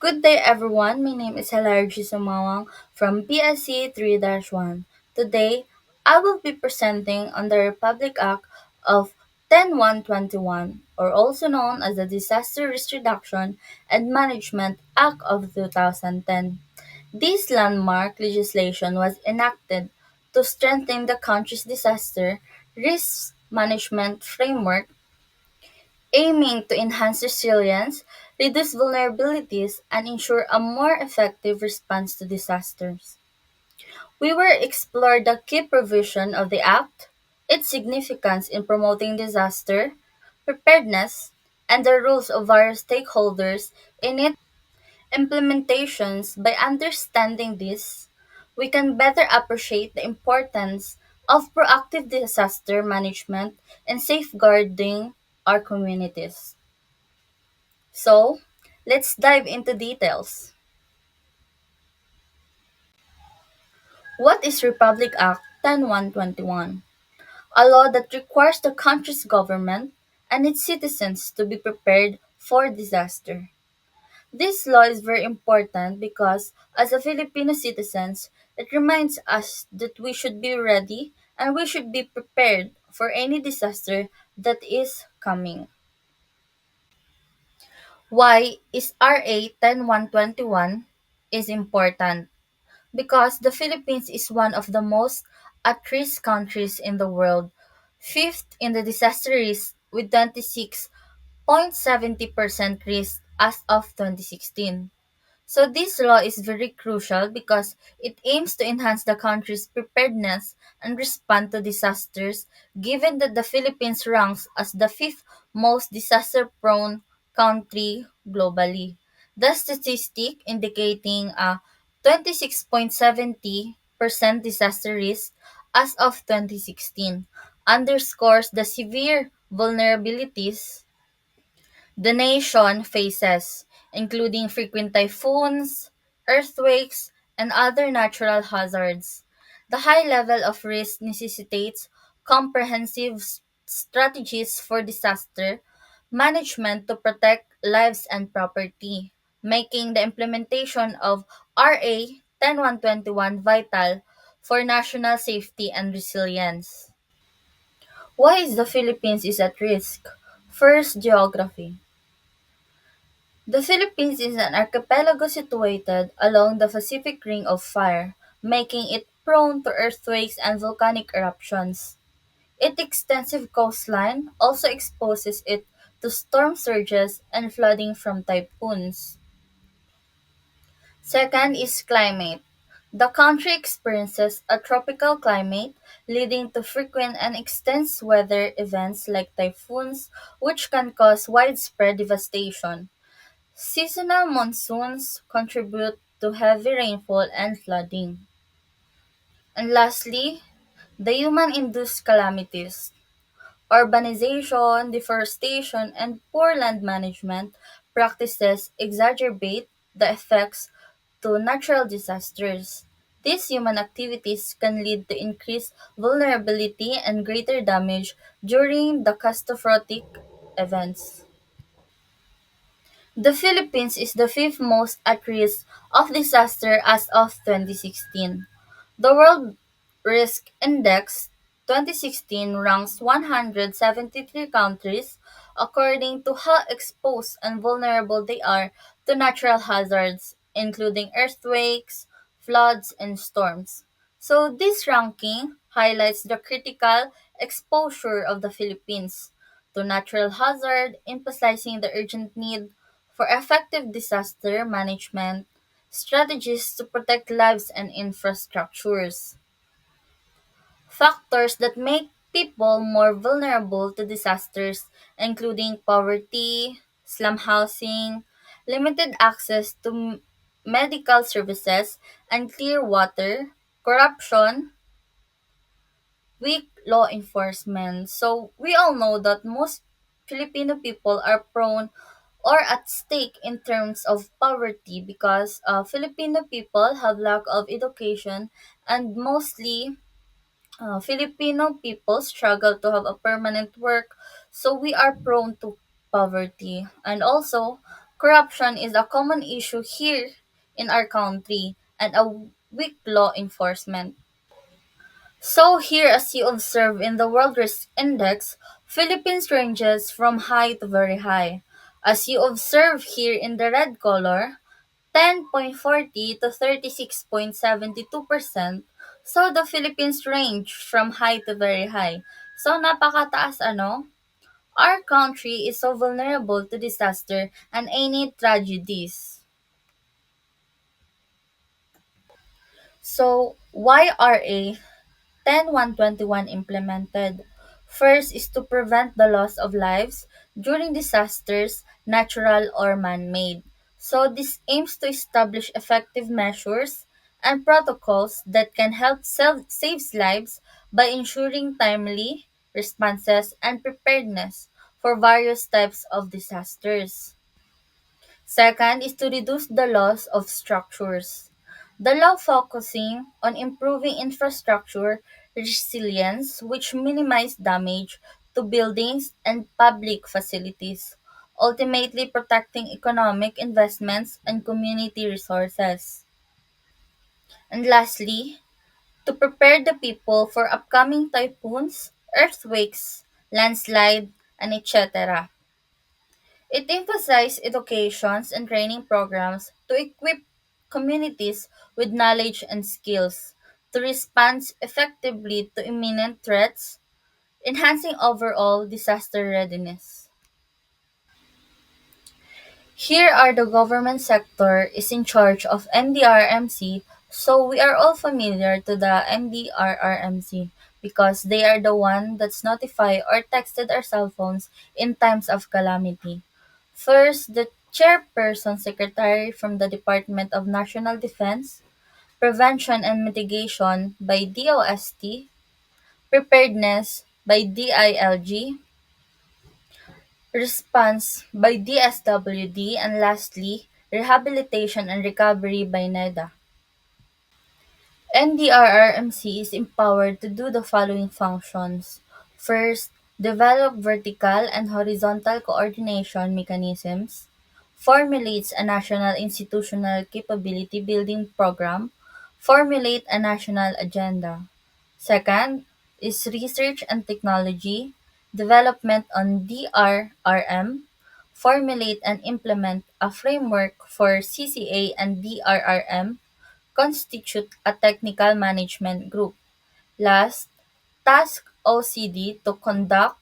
Good day, everyone. My name is Hilargy Sumawang from PSC 3-1. Today, I will be presenting on the Republic Act of 10121, or also known as the Disaster Risk Reduction and Management Act of 2010. This landmark legislation was enacted to strengthen the country's disaster risk management framework, aiming to enhance resilience, reduce vulnerabilities, and ensure a more effective response to disasters. We will explore the key provision of the Act, its significance in promoting disaster preparedness, and the roles of various stakeholders in its implementations. By understanding this, we can better appreciate the importance of proactive disaster management and safeguarding our communities. So, let's dive into details. What is Republic Act 10121? A law that requires the country's government and its citizens to be prepared for disaster. This law is very important because, as a Filipino citizens, it reminds us that we should be ready and we should be prepared for any disaster that is coming. Why is RA 10121 is important? Because the Philippines is one of the most at-risk countries in the world, fifth in the disaster risk with 26.70% risk as of 2016. So this law is very crucial because it aims to enhance the country's preparedness and respond to disasters, given that the Philippines ranks as the fifth most disaster-prone country globally. The statistic indicating a 26.70% disaster risk as of 2016 underscores the severe vulnerabilities the nation faces, including frequent typhoons, earthquakes, and other natural hazards. The high level of risk necessitates comprehensive strategies for disaster management to protect lives and property, making the implementation of RA 10121 vital for national safety and resilience. Why is the Philippines is at risk? First, geography. The Philippines is an archipelago situated along the Pacific Ring of Fire, making it prone to earthquakes and volcanic eruptions. Its extensive coastline also exposes it to storm surges and flooding from typhoons. Second is climate. The country experiences a tropical climate, leading to frequent and extensive weather events like typhoons, which can cause widespread devastation. Seasonal monsoons contribute to heavy rainfall and flooding. And lastly, the human-induced calamities. Urbanization, deforestation, and poor land management practices exacerbate the effects to natural disasters. These human activities can lead to increased vulnerability and greater damage during the catastrophic events. The Philippines is the fifth most at risk of disaster as of 2016. The World Risk Index 2016 ranks 173 countries according to how exposed and vulnerable they are to natural hazards, including earthquakes, floods, and storms. So, this ranking highlights the critical exposure of the Philippines to natural hazard, emphasizing the urgent need for effective disaster management strategies to protect lives and infrastructures. Factors that make people more vulnerable to disasters, including poverty, slum housing, limited access to medical services and clear water, corruption, weak law enforcement. So, we all know that most Filipino people are prone or at stake in terms of poverty because Filipino people have lack of education and mostly Filipino people struggle to have a permanent work, so we are prone to poverty. And also, Corruption is a common issue here in our country and a weak law enforcement. So here as you observe in the World Risk Index, Philippines ranges from high to very high. As you observe here in the red color, 10.40 to 36.72%. So the Philippines range from high to very high. So napakataas ano? Our country is so vulnerable to disaster and any tragedies. So why RA 10121 implemented? First is to prevent the loss of lives during disasters, natural or man-made. So this aims to establish effective measures and protocols that can help save lives by ensuring timely responses and preparedness for various types of disasters. Second is to reduce the loss of structures. The law focusing on improving infrastructure resilience which minimize damage to buildings and public facilities, ultimately protecting economic investments and community resources. And lastly, to prepare the people for upcoming typhoons, earthquakes, landslide, and etc. It emphasized educations and training programs to equip communities with knowledge and skills to respond effectively to imminent threats, enhancing overall disaster readiness. Here are the government sector is in charge of NDRMC, so we are all familiar to the NDRRMC because they are the one that's notify or texted our cell phones in times of calamity. First, the chairperson secretary from the Department of National Defense, Prevention and Mitigation by DOST, Preparedness by DILG, Response by DSWD, and lastly, Rehabilitation and Recovery by NEDA. NDRRMC is empowered to do the following functions. First, develop vertical and horizontal coordination mechanisms, formulates a national institutional capability building program, formulate a national agenda. Second is research and technology, development on DRRM, formulate and implement a framework for CCA and DRRM, constitute a technical management group. Last, task OCD to conduct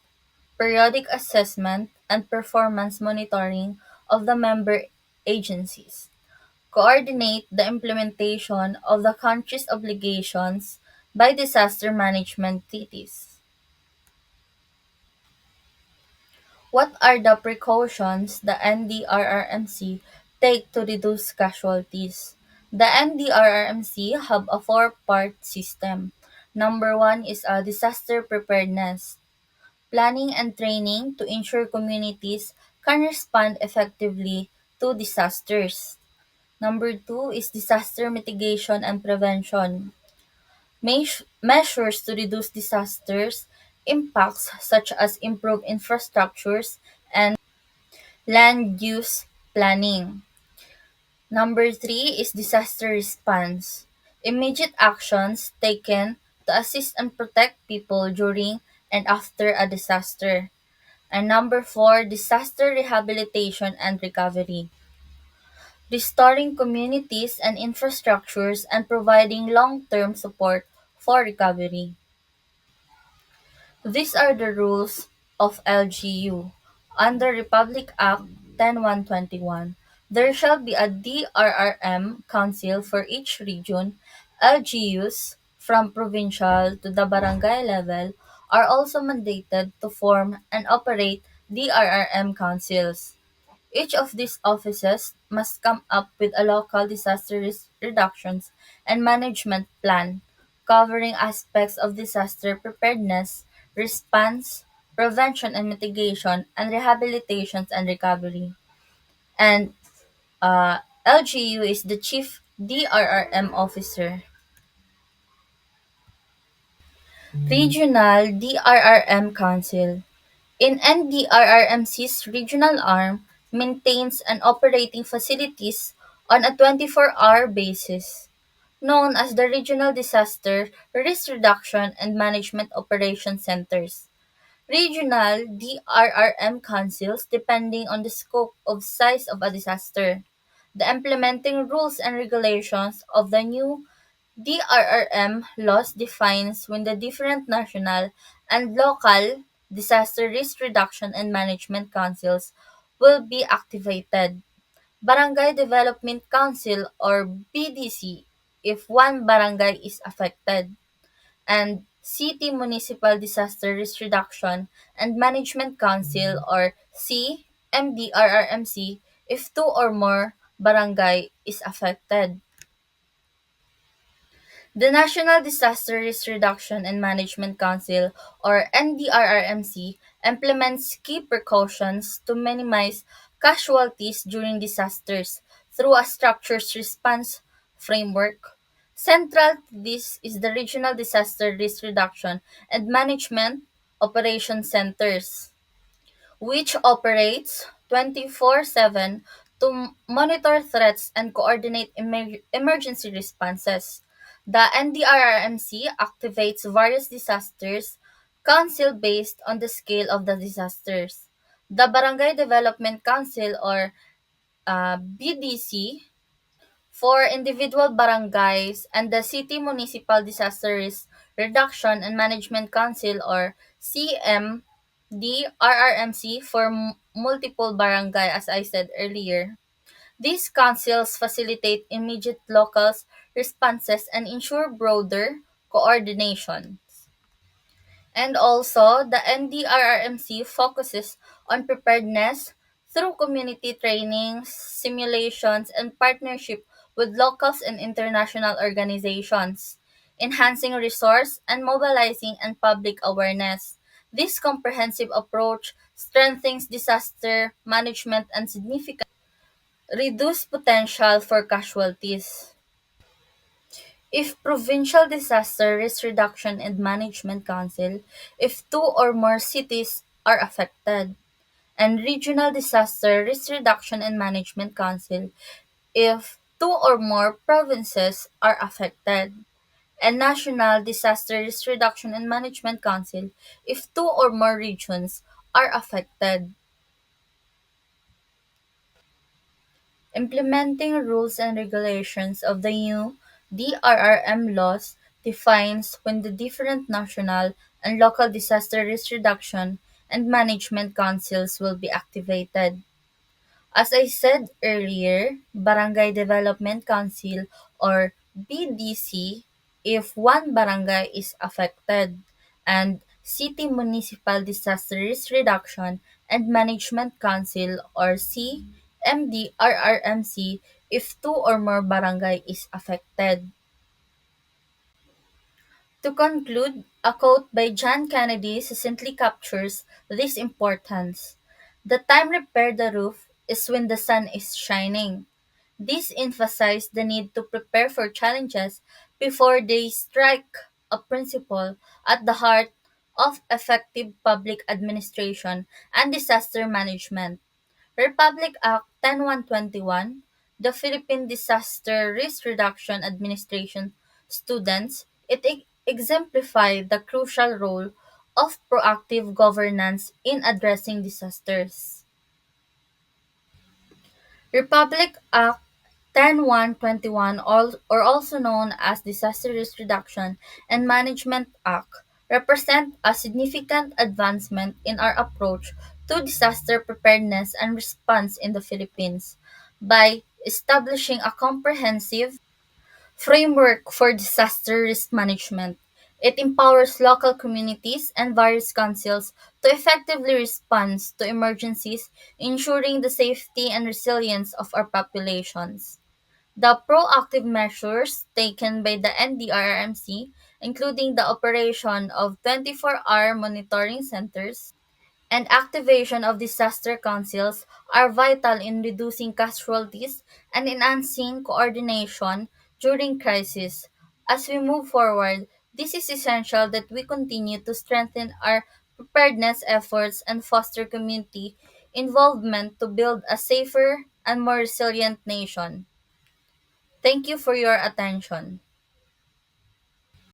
periodic assessment and performance monitoring of the member agencies, coordinate the implementation of the country's obligations by disaster management treaties. What are the precautions the NDRRMC take to reduce casualties? The NDRRMC have a four-part system. Number one is a disaster preparedness, planning and training to ensure communities can respond effectively to disasters. Number two is disaster mitigation and prevention, measures to reduce disasters impacts such as improved infrastructures and land use planning. Number three is disaster response, immediate actions taken to assist and protect people during and after a disaster. And number four, disaster rehabilitation and recovery, restoring communities and infrastructures and providing long-term support for recovery. These are the rules of LGU. Under Republic Act 10121, there shall be a DRRM council for each region. LGUs, from provincial to the barangay level, are also mandated to form and operate DRRM councils. Each of these offices must come up with a local disaster risk reductions and management plan covering aspects of disaster preparedness, response, prevention and mitigation, and rehabilitation and recovery. And LGU is the Chief DRRM Officer. Regional DRRM Council. In NDRRMC's regional arm, maintains and operating facilities on a 24-hour basis, known as the Regional Disaster Risk Reduction and Management Operation Centers. Regional DRRM councils depending on the scope of size of a disaster. The implementing rules and regulations of the new DRRM laws defines when the different national and local disaster risk reduction and management councils will be activated. Barangay Development Council or BDC if one barangay is affected, and City Municipal Disaster Risk Reduction and Management Council or CMDRRMC if two or more barangay is affected. The National Disaster Risk Reduction and Management Council or NDRRMC implements key precautions to minimize casualties during disasters through a structured response framework. Central to this is the Regional Disaster Risk Reduction and Management Operation Centers, which operates 24/7 to monitor threats and coordinate emergency responses. The NDRRMC activates various disasters council based on the scale of the disasters. The Barangay Development Council or BDC for individual barangays and the City Municipal Disaster Risk Reduction and Management Council or CMDRRMC for multiple barangay as I said earlier. These councils facilitate immediate local responses and ensure broader coordination. And also, the NDRRMC focuses on preparedness through community trainings, simulations, and partnership with locals and international organizations, enhancing resource and mobilizing and public awareness. This comprehensive approach strengthens disaster management and significantly reduce potential for casualties. If Provincial Disaster Risk Reduction and Management Council, if two or more cities are affected, and Regional Disaster Risk Reduction and Management Council, if two or more provinces are affected, and National Disaster Risk Reduction and Management Council, if two or more regions are affected. Implementing rules and regulations of the new DRRM laws defines when the different national and local disaster risk reduction and management councils will be activated. As I said earlier, Barangay Development Council or BDC if one barangay is affected, and City Municipal Disaster Risk Reduction and Management Council or CMDRRMC if two or more barangay is affected. To conclude, a quote by John Kennedy succinctly captures this importance. The time repair the roof is when the sun is shining. This emphasized the need to prepare for challenges before they strike, a principle at the heart of effective public administration and disaster management. Republic Act 10121, the Philippine Disaster Risk Reduction Administration students, it exemplified the crucial role of proactive governance in addressing disasters. Republic Act 10121, or also known as Disaster Risk Reduction and Management Act, represent a significant advancement in our approach to disaster preparedness and response in the Philippines by establishing a comprehensive framework for disaster risk management. It empowers local communities and various councils to effectively respond to emergencies, ensuring the safety and resilience of our populations. The proactive measures taken by the NDRRMC, including the operation of 24-hour monitoring centers and activation of disaster councils, are vital in reducing casualties and enhancing coordination during crisis. As we move forward, this is essential that we continue to strengthen our preparedness efforts and foster community involvement to build a safer and more resilient nation. Thank you for your attention.